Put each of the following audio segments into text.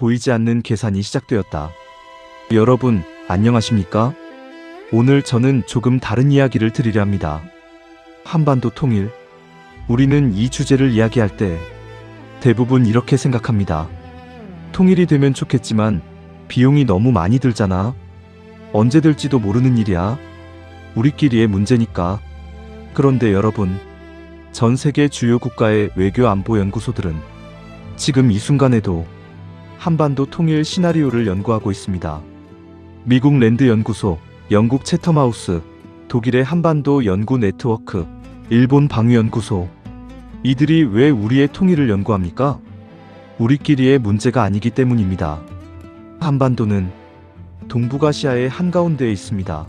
보이지 않는 계산이 시작되었다. 여러분, 안녕하십니까? 오늘 저는 조금 다른 이야기를 드리려 합니다. 한반도 통일. 우리는 이 주제를 이야기할 때 대부분 이렇게 생각합니다. 통일이 되면 좋겠지만 비용이 너무 많이 들잖아. 언제 될지도 모르는 일이야. 우리끼리의 문제니까. 그런데 여러분, 전 세계 주요 국가의 외교 안보 연구소들은 지금 이 순간에도 한반도 통일 시나리오를 연구하고 있습니다. 미국 랜드 연구소, 영국 채텀하우스, 독일의 한반도 연구 네트워크, 일본 방위 연구소. 이들이 왜 우리의 통일을 연구합니까? 우리끼리의 문제가 아니기 때문입니다. 한반도는 동북아시아의 한가운데에 있습니다.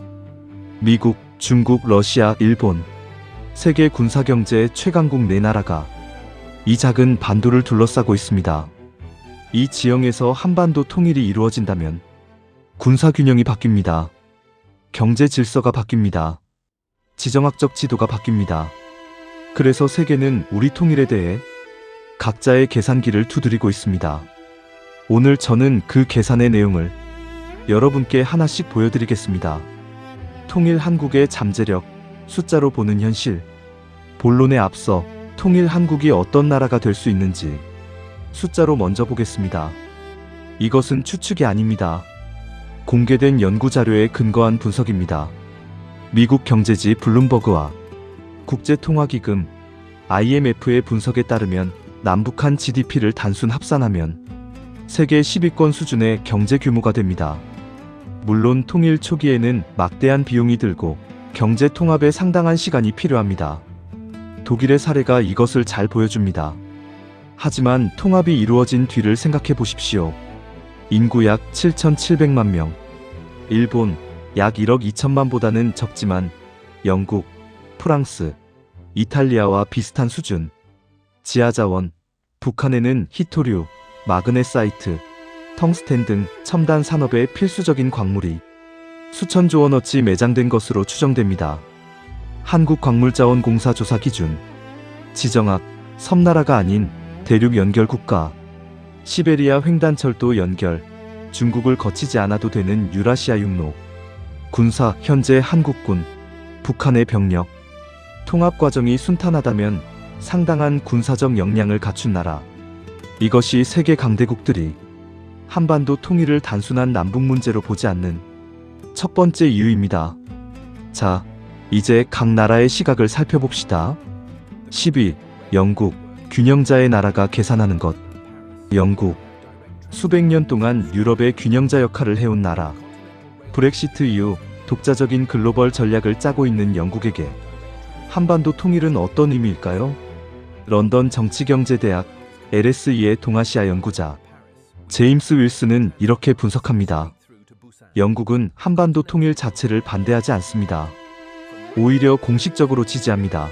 미국, 중국, 러시아, 일본. 세계 군사경제 최강국 4나라가 이 작은 반도를 둘러싸고 있습니다. 이 지형에서 한반도 통일이 이루어진다면 군사균형이 바뀝니다. 경제 질서가 바뀝니다. 지정학적 지도가 바뀝니다. 그래서 세계는 우리 통일에 대해 각자의 계산기를 두드리고 있습니다. 오늘 저는 그 계산의 내용을 여러분께 하나씩 보여드리겠습니다. 통일 한국의 잠재력, 숫자로 보는 현실. 본론에 앞서 통일 한국이 어떤 나라가 될 수 있는지 숫자로 먼저 보겠습니다. 이것은 추측이 아닙니다. 공개된 연구자료에 근거한 분석입니다. 미국 경제지 블룸버그와 국제통화기금 IMF의 분석에 따르면 남북한 GDP를 단순 합산하면 세계 10위권 수준의 경제 규모가 됩니다. 물론 통일 초기에는 막대한 비용이 들고 경제 통합에 상당한 시간이 필요합니다. 독일의 사례가 이것을 잘 보여줍니다. 하지만 통합이 이루어진 뒤를 생각해 보십시오. 인구 약 7,700만 명, 일본 약 1억 2천만보다는 적지만 영국, 프랑스, 이탈리아와 비슷한 수준. 지하자원, 북한에는 히토류, 마그네사이트, 텅스텐 등 첨단 산업의 필수적인 광물이 수천조 원어치 매장된 것으로 추정됩니다. 한국광물자원공사 조사 기준. 지정학, 섬나라가 아닌 대륙 연결 국가. 시베리아 횡단철도 연결. 중국을 거치지 않아도 되는 유라시아 육로. 군사, 현재 한국군, 북한의 병력. 통합 과정이 순탄하다면 상당한 군사적 역량을 갖춘 나라. 이것이 세계 강대국들이 한반도 통일을 단순한 남북 문제로 보지 않는 첫 번째 이유입니다. 자, 이제 각 나라의 시각을 살펴봅시다. 10위, 영국, 균형자의 나라가 계산하는 것. 영국, 수백 년 동안 유럽의 균형자 역할을 해온 나라. 브렉시트 이후 독자적인 글로벌 전략을 짜고 있는 영국에게 한반도 통일은 어떤 의미일까요? 런던 정치경제대학 LSE의 동아시아 연구자 제임스 윌슨은 이렇게 분석합니다. 영국은 한반도 통일 자체를 반대하지 않습니다. 오히려 공식적으로 지지합니다.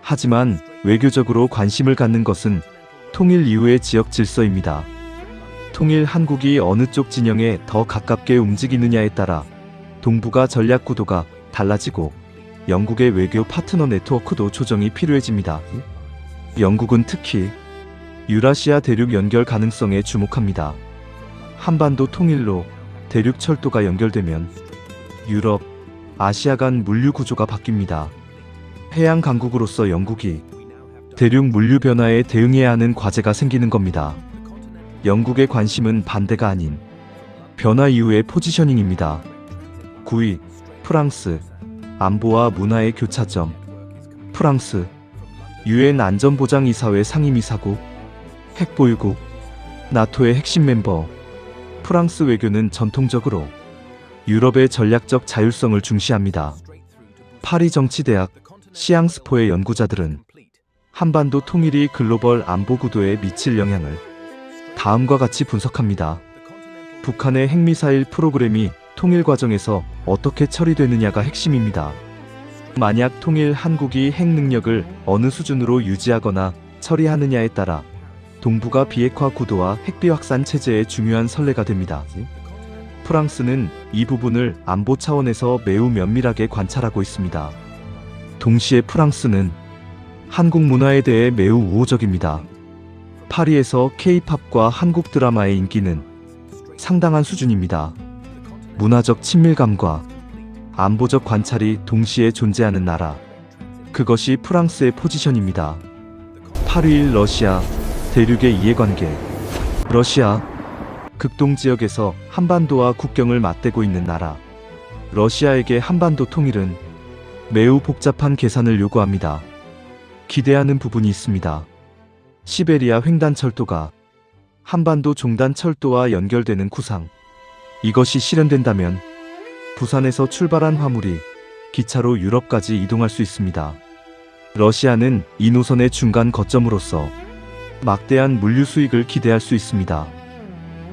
하지만 외교적으로 관심을 갖는 것은 통일 이후의 지역 질서입니다. 통일 한국이 어느 쪽 진영에 더 가깝게 움직이느냐에 따라 동북아 전략 구도가 달라지고 영국의 외교 파트너 네트워크도 조정이 필요해집니다. 영국은 특히 유라시아 대륙 연결 가능성에 주목합니다. 한반도 통일로 대륙 철도가 연결되면 유럽, 아시아 간 물류 구조가 바뀝니다. 해양 강국으로서 영국이 대륙 물류 변화에 대응해야 하는 과제가 생기는 겁니다. 영국의 관심은 반대가 아닌 변화 이후의 포지셔닝입니다. 9위, 프랑스, 안보와 문화의 교차점. 프랑스, UN 안전보장이사회 상임이사국, 핵보유국, 나토의 핵심 멤버. 프랑스 외교는 전통적으로 유럽의 전략적 자율성을 중시합니다. 파리 정치대학 시앙스포의 연구자들은 한반도 통일이 글로벌 안보 구도에 미칠 영향을 다음과 같이 분석합니다. 북한의 핵미사일 프로그램이 통일 과정에서 어떻게 처리되느냐가 핵심입니다. 만약 통일 한국이 핵 능력을 어느 수준으로 유지하거나 처리하느냐에 따라 동북아 비핵화 구도와 핵비 확산 체제의 중요한 선례가 됩니다. 프랑스는 이 부분을 안보 차원에서 매우 면밀하게 관찰하고 있습니다. 동시에 프랑스는 한국 문화에 대해 매우 우호적입니다. 파리에서 K-팝과 한국 드라마의 인기는 상당한 수준입니다. 문화적 친밀감과 안보적 관찰이 동시에 존재하는 나라. 그것이 프랑스의 포지션입니다. 8.21 러시아 대륙의 이해관계. 러시아 극동 지역에서 한반도와 국경을 맞대고 있는 나라. 러시아에게 한반도 통일은 매우 복잡한 계산을 요구합니다. 기대하는 부분이 있습니다. 시베리아 횡단철도가 한반도 종단철도와 연결되는 구상. 이것이 실현된다면 부산에서 출발한 화물이 기차로 유럽까지 이동할 수 있습니다. 러시아는 이 노선의 중간 거점으로서 막대한 물류 수익을 기대할 수 있습니다.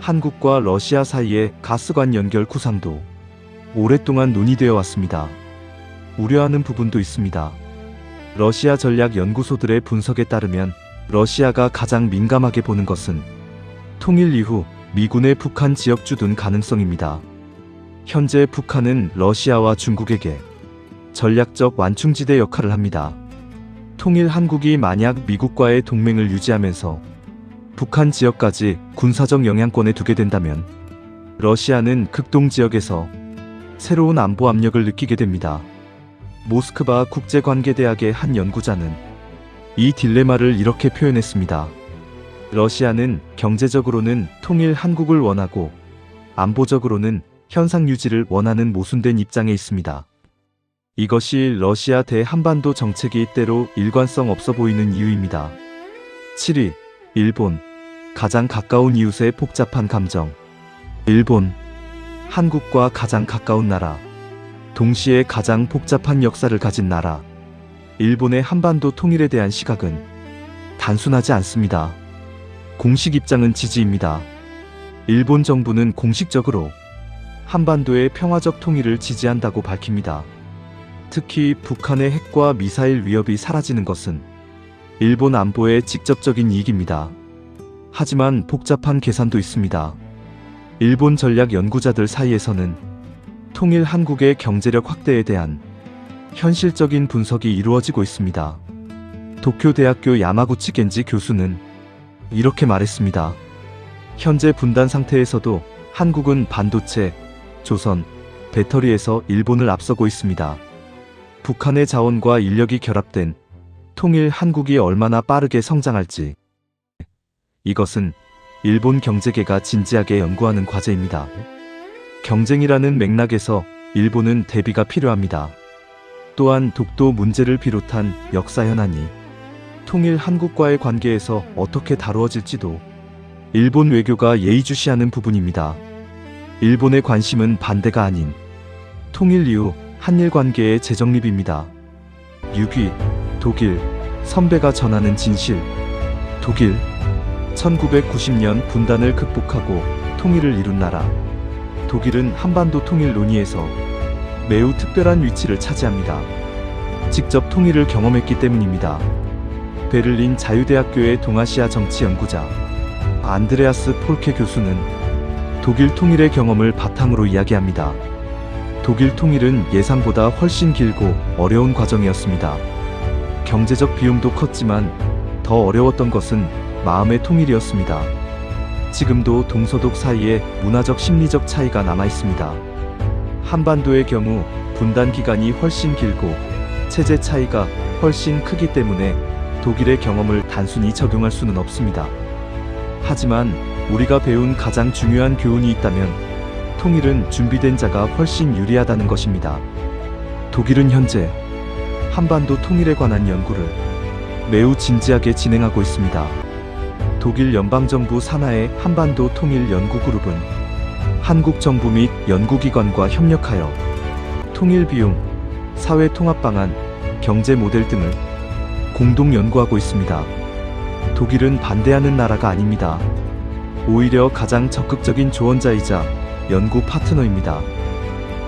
한국과 러시아 사이의 가스관 연결 구상도 오랫동안 논의되어 왔습니다. 우려하는 부분도 있습니다. 러시아 전략연구소들의 분석에 따르면 러시아가 가장 민감하게 보는 것은 통일 이후 미군의 북한 지역 주둔 가능성입니다. 현재 북한은 러시아와 중국에게 전략적 완충지대 역할을 합니다. 통일 한국이 만약 미국과의 동맹을 유지하면서 북한 지역까지 군사적 영향권에 두게 된다면 러시아는 극동 지역에서 새로운 안보 압력을 느끼게 됩니다. 모스크바 국제관계대학의 한 연구자는 이 딜레마를 이렇게 표현했습니다. 러시아는 경제적으로는 통일 한국을 원하고 안보적으로는 현상 유지를 원하는 모순된 입장에 있습니다. 이것이 러시아 대한반도 정책이 때로 일관성 없어 보이는 이유입니다. 7위. 일본. 가장 가까운 이웃의 복잡한 감정. 일본. 한국과 가장 가까운 나라. 동시에 가장 복잡한 역사를 가진 나라. 일본의 한반도 통일에 대한 시각은 단순하지 않습니다. 공식 입장은 지지입니다. 일본 정부는 공식적으로 한반도의 평화적 통일을 지지한다고 밝힙니다. 특히 북한의 핵과 미사일 위협이 사라지는 것은 일본 안보에 직접적인 이익입니다. 하지만 복잡한 계산도 있습니다. 일본 전략 연구자들 사이에서는 통일 한국의 경제력 확대에 대한 현실적인 분석이 이루어지고 있습니다. 도쿄대학교 야마구치 겐지 교수는 이렇게 말했습니다. 현재 분단 상태에서도 한국은 반도체, 조선, 배터리에서 일본을 앞서고 있습니다. 북한의 자원과 인력이 결합된 통일 한국이 얼마나 빠르게 성장할지. 이것은 일본 경제계가 진지하게 연구하는 과제입니다. 경쟁이라는 맥락에서 일본은 대비가 필요합니다. 또한 독도 문제를 비롯한 역사 현안이 통일 한국과의 관계에서 어떻게 다루어질지도 일본 외교가 예의주시하는 부분입니다. 일본의 관심은 반대가 아닌 통일 이후 한일 관계의 재정립입니다. 6위. 독일. 선배가 전하는 진실. 독일. 1990년 분단을 극복하고 통일을 이룬 나라. 독일은 한반도 통일 논의에서 매우 특별한 위치를 차지합니다. 직접 통일을 경험했기 때문입니다. 베를린 자유대학교의 동아시아 정치 연구자 안드레아스 폴케 교수는 독일 통일의 경험을 바탕으로 이야기합니다. 독일 통일은 예상보다 훨씬 길고 어려운 과정이었습니다. 경제적 비용도 컸지만 더 어려웠던 것은 마음의 통일이었습니다. 지금도 동서독 사이에 문화적 심리적 차이가 남아 있습니다. 한반도의 경우 분단 기간이 훨씬 길고 체제 차이가 훨씬 크기 때문에 독일의 경험을 단순히 적용할 수는 없습니다. 하지만 우리가 배운 가장 중요한 교훈이 있다면 통일은 준비된 자가 훨씬 유리하다는 것입니다. 독일은 현재 한반도 통일에 관한 연구를 매우 진지하게 진행하고 있습니다. 독일 연방정부 산하의 한반도 통일 연구그룹은 한국 정부 및 연구기관과 협력하여 통일 비용, 사회 통합 방안, 경제 모델 등을 공동 연구하고 있습니다. 독일은 반대하는 나라가 아닙니다. 오히려 가장 적극적인 조언자이자 연구 파트너입니다.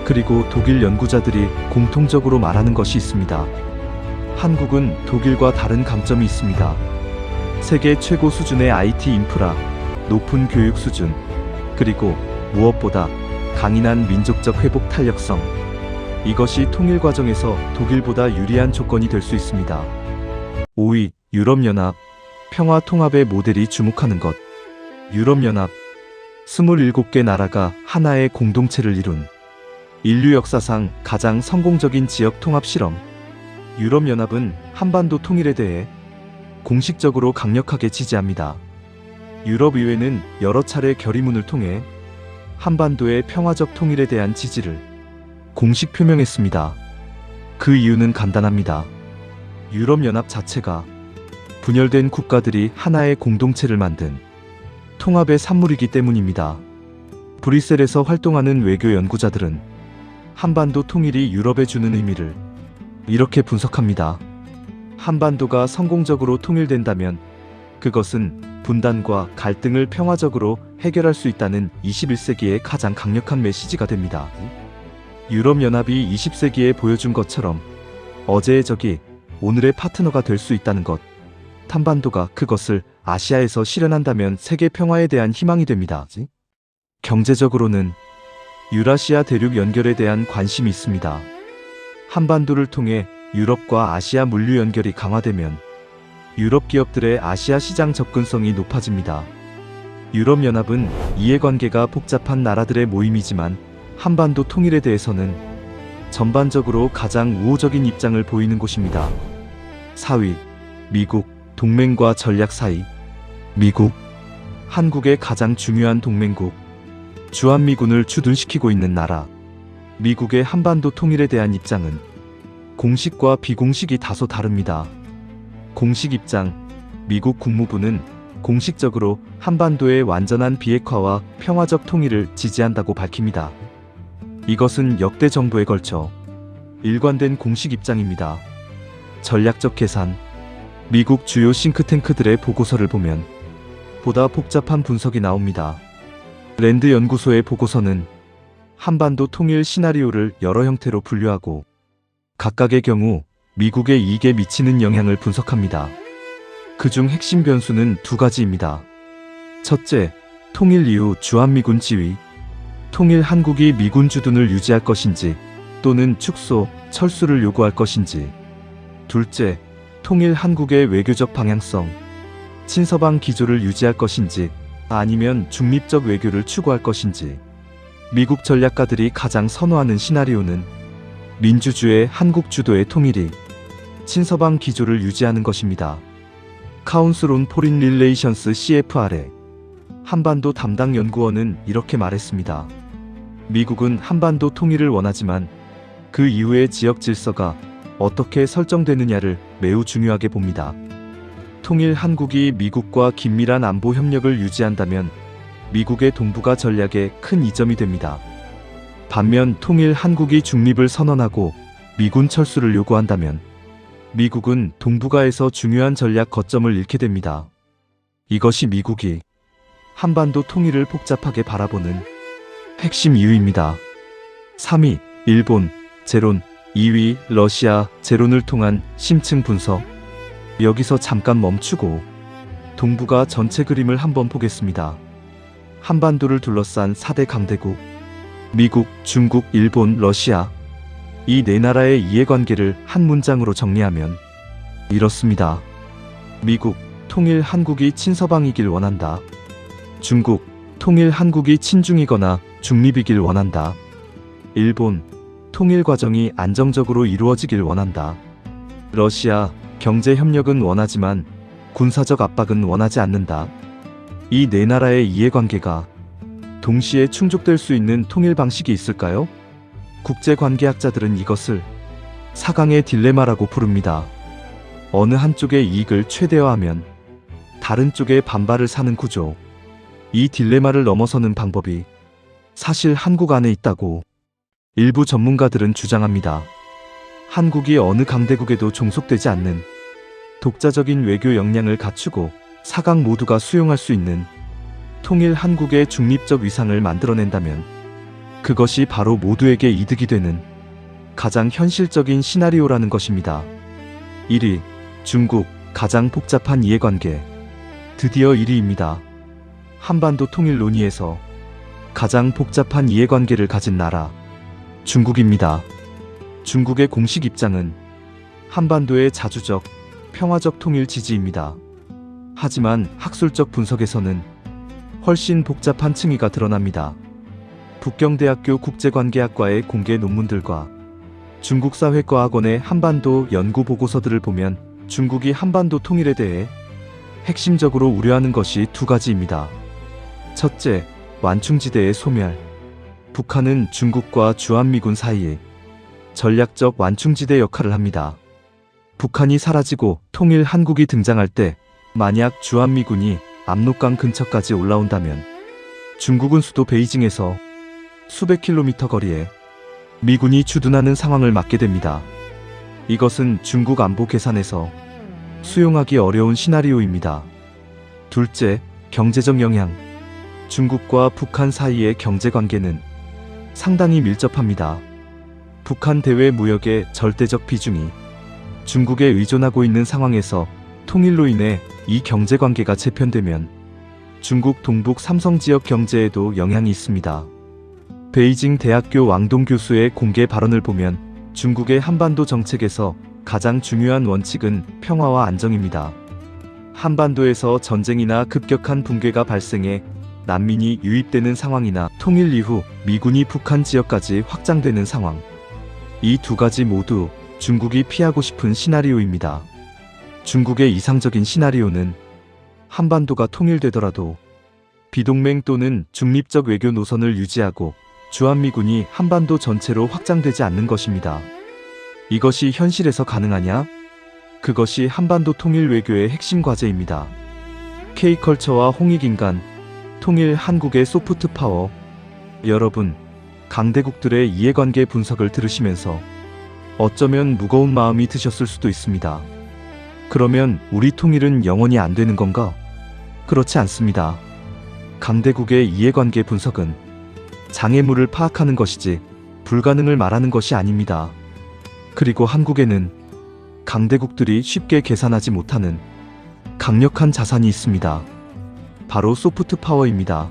그리고 독일 연구자들이 공통적으로 말하는 것이 있습니다. 한국은 독일과 다른 강점이 있습니다. 세계 최고 수준의 IT 인프라, 높은 교육 수준, 그리고 무엇보다 강인한 민족적 회복 탄력성. 이것이 통일 과정에서 독일보다 유리한 조건이 될 수 있습니다. 5위. 유럽연합. 평화 통합의 모델이 주목하는 것. 유럽연합. 27개 나라가 하나의 공동체를 이룬 인류 역사상 가장 성공적인 지역 통합 실험. 유럽연합은 한반도 통일에 대해 공식적으로 강력하게 지지합니다. 유럽의회는 여러 차례 결의문을 통해 한반도의 평화적 통일에 대한 지지를 공식 표명했습니다. 그 이유는 간단합니다. 유럽연합 자체가 분열된 국가들이 하나의 공동체를 만든 통합의 산물이기 때문입니다. 브뤼셀에서 활동하는 외교 연구자들은 한반도 통일이 유럽에 주는 의미를 이렇게 분석합니다. 한반도가 성공적으로 통일된다면 그것은 분단과 갈등을 평화적으로 해결할 수 있다는 21세기의 가장 강력한 메시지가 됩니다. 유럽연합이 20세기에 보여준 것처럼 어제의 적이 오늘의 파트너가 될 수 있다는 것. 한반도가 그것을 아시아에서 실현한다면 세계 평화에 대한 희망이 됩니다. 경제적으로는 유라시아 대륙 연결에 대한 관심이 있습니다. 한반도를 통해 유럽과 아시아 물류 연결이 강화되면 유럽 기업들의 아시아 시장 접근성이 높아집니다. 유럽연합은 이해관계가 복잡한 나라들의 모임이지만 한반도 통일에 대해서는 전반적으로 가장 우호적인 입장을 보이는 곳입니다. 4위. 미국. 동맹과 전략 사이. 미국. 한국의 가장 중요한 동맹국. 주한미군을 주둔시키고 있는 나라. 미국의 한반도 통일에 대한 입장은 공식과 비공식이 다소 다릅니다. 공식 입장. 미국 국무부는 공식적으로 한반도의 완전한 비핵화와 평화적 통일을 지지한다고 밝힙니다. 이것은 역대 정부에 걸쳐 일관된 공식 입장입니다. 전략적 계산. 미국 주요 싱크탱크들의 보고서를 보면 보다 복잡한 분석이 나옵니다. 랜드 연구소의 보고서는 한반도 통일 시나리오를 여러 형태로 분류하고 각각의 경우 미국의 이익에 미치는 영향을 분석합니다. 그중 핵심 변수는 두 가지입니다. 첫째, 통일 이후 주한미군 지위. 통일 한국이 미군 주둔을 유지할 것인지 또는 축소, 철수를 요구할 것인지. 둘째, 통일 한국의 외교적 방향성. 친서방 기조를 유지할 것인지 아니면 중립적 외교를 추구할 것인지. 미국 전략가들이 가장 선호하는 시나리오는 민주주의 한국 주도의 통일이 친서방 기조를 유지하는 것입니다. 카운슬 온 포린 릴레이션스 CFR의 한반도 담당 연구원은 이렇게 말했습니다. 미국은 한반도 통일을 원하지만 그 이후의 지역 질서가 어떻게 설정되느냐를 매우 중요하게 봅니다. 통일 한국이 미국과 긴밀한 안보 협력을 유지한다면 미국의 동북아 전략에 큰 이점이 됩니다. 반면 통일 한국이 중립을 선언하고 미군 철수를 요구한다면 미국은 동북아에서 중요한 전략 거점을 잃게 됩니다. 이것이 미국이 한반도 통일을 복잡하게 바라보는 핵심 이유입니다. 3위. 일본. 제론. 2위. 러시아. 제론을 통한 심층 분석. 여기서 잠깐 멈추고 동북아 전체 그림을 한번 보겠습니다. 한반도를 둘러싼 4대 강대국. 미국, 중국, 일본, 러시아. 이 네 나라의 이해관계를 한 문장으로 정리하면 이렇습니다. 미국, 통일 한국이 친서방이길 원한다. 중국, 통일 한국이 친중이거나 중립이길 원한다. 일본, 통일 과정이 안정적으로 이루어지길 원한다. 러시아, 경제 협력은 원하지만 군사적 압박은 원하지 않는다. 이 네 나라의 이해관계가 동시에 충족될 수 있는 통일 방식이 있을까요? 국제관계학자들은 이것을 4강의 딜레마라고 부릅니다. 어느 한쪽의 이익을 최대화하면 다른 쪽의 반발을 사는 구조. 이 딜레마를 넘어서는 방법이 사실 한국 안에 있다고 일부 전문가들은 주장합니다. 한국이 어느 강대국에도 종속되지 않는 독자적인 외교 역량을 갖추고 4강 모두가 수용할 수 있는 통일 한국의 중립적 위상을 만들어낸다면 그것이 바로 모두에게 이득이 되는 가장 현실적인 시나리오라는 것입니다. 1위. 중국. 가장 복잡한 이해관계. 드디어 1위입니다. 한반도 통일 논의에서 가장 복잡한 이해관계를 가진 나라. 중국입니다. 중국의 공식 입장은 한반도의 자주적, 평화적 통일 지지입니다. 하지만 학술적 분석에서는 훨씬 복잡한 층위가 드러납니다. 북경대학교 국제관계학과의 공개 논문들과 중국사회과학원의 한반도 연구 보고서들을 보면 중국이 한반도 통일에 대해 핵심적으로 우려하는 것이 두 가지입니다. 첫째, 완충지대의 소멸. 북한은 중국과 주한미군 사이에 전략적 완충지대 역할을 합니다. 북한이 사라지고 통일 한국이 등장할 때 만약 주한미군이 압록강 근처까지 올라온다면 중국은 수도 베이징에서 수백 킬로미터 거리에 미군이 주둔하는 상황을 맞게 됩니다. 이것은 중국 안보 계산에서 수용하기 어려운 시나리오입니다. 둘째, 경제적 영향. 중국과 북한 사이의 경제관계는 상당히 밀접합니다. 북한 대외 무역의 절대적 비중이 중국에 의존하고 있는 상황에서 통일로 인해 이 경제관계가 재편되면 중국 동북 삼성 지역 경제에도 영향이 있습니다. 베이징 대학교 왕동 교수의 공개 발언을 보면 중국의 한반도 정책에서 가장 중요한 원칙은 평화와 안정입니다. 한반도에서 전쟁이나 급격한 붕괴가 발생해 난민이 유입되는 상황이나 통일 이후 미군이 북한 지역까지 확장되는 상황. 이 두 가지 모두 중국이 피하고 싶은 시나리오입니다. 중국의 이상적인 시나리오는 한반도가 통일되더라도 비동맹 또는 중립적 외교 노선을 유지하고 주한미군이 한반도 전체로 확장되지 않는 것입니다. 이것이 현실에서 가능하냐? 그것이 한반도 통일 외교의 핵심 과제입니다. K컬처와 홍익인간, 통일 한국의 소프트 파워. 여러분, 강대국들의 이해관계 분석을 들으시면서 어쩌면 무거운 마음이 드셨을 수도 있습니다. 그러면 우리 통일은 영원히 안 되는 건가? 그렇지 않습니다. 강대국의 이해관계 분석은 장애물을 파악하는 것이지 불가능을 말하는 것이 아닙니다. 그리고 한국에는 강대국들이 쉽게 계산하지 못하는 강력한 자산이 있습니다. 바로 소프트 파워입니다.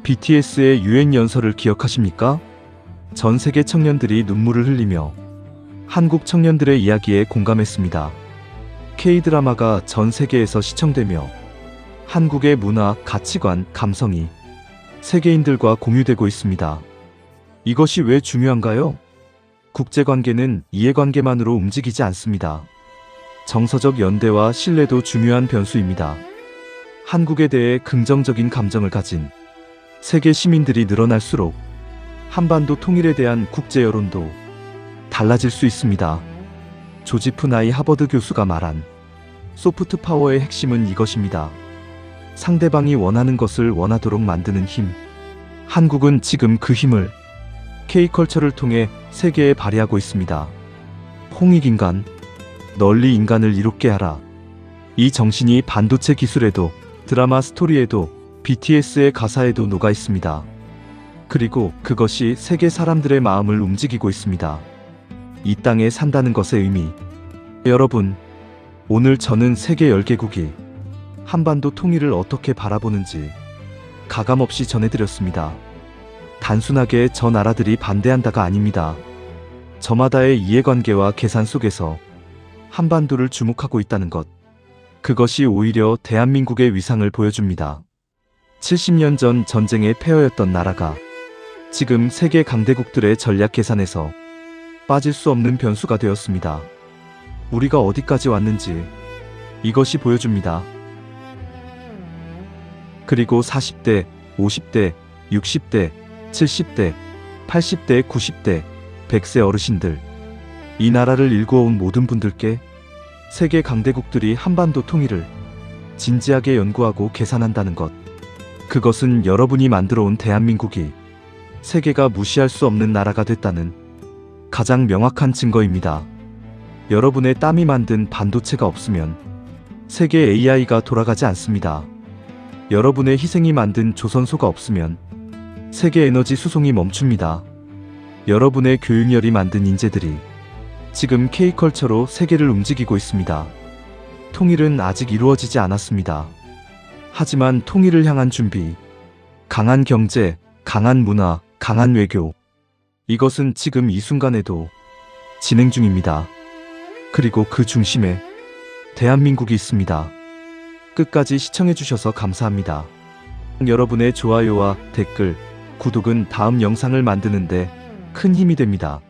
BTS의 유엔 연설을 기억하십니까? 전 세계 청년들이 눈물을 흘리며 한국 청년들의 이야기에 공감했습니다. K-드라마가 전 세계에서 시청되며 한국의 문화, 가치관, 감성이 세계인들과 공유되고 있습니다. 이것이 왜 중요한가요? 국제관계는 이해관계만으로 움직이지 않습니다. 정서적 연대와 신뢰도 중요한 변수입니다. 한국에 대해 긍정적인 감정을 가진 세계 시민들이 늘어날수록 한반도 통일에 대한 국제 여론도 달라질 수 있습니다. 조지프 나이 하버드 교수가 말한 소프트 파워의 핵심은 이것입니다. 상대방이 원하는 것을 원하도록 만드는 힘. 한국은 지금 그 힘을 K컬처를 통해 세계에 발휘하고 있습니다. 홍익인간, 널리 인간을 이롭게 하라. 이 정신이 반도체 기술에도, 드라마 스토리에도, BTS의 가사에도 녹아 있습니다. 그리고 그것이 세계 사람들의 마음을 움직이고 있습니다. 이 땅에 산다는 것의 의미. 여러분, 오늘 저는 세계 10개국이 한반도 통일을 어떻게 바라보는지 가감없이 전해드렸습니다. 단순하게 저 나라들이 반대한다가 아닙니다. 저마다의 이해관계와 계산 속에서 한반도를 주목하고 있다는 것. 그것이 오히려 대한민국의 위상을 보여줍니다. 70년 전 전쟁의 폐허였던 나라가 지금 세계 강대국들의 전략 계산에서 빠질 수 없는 변수가 되었습니다. 우리가 어디까지 왔는지 이것이 보여줍니다. 그리고 40대, 50대, 60대, 70대, 80대, 90대, 100세 어르신들, 이 나라를 일구어온 모든 분들께 세계 강대국들이 한반도 통일을 진지하게 연구하고 계산한다는 것. 그것은 여러분이 만들어온 대한민국이 세계가 무시할 수 없는 나라가 됐다는 가장 명확한 증거입니다. 여러분의 땀이 만든 반도체가 없으면 세계 AI가 돌아가지 않습니다. 여러분의 희생이 만든 조선소가 없으면 세계 에너지 수송이 멈춥니다. 여러분의 교육열이 만든 인재들이 지금 K컬처로 세계를 움직이고 있습니다. 통일은 아직 이루어지지 않았습니다. 하지만 통일을 향한 준비, 강한 경제, 강한 문화, 강한 외교, 이것은 지금 이 순간에도 진행 중입니다. 그리고 그 중심에 대한민국이 있습니다. 끝까지 시청해주셔서 감사합니다. 여러분의 좋아요와 댓글, 구독은 다음 영상을 만드는데 큰 힘이 됩니다.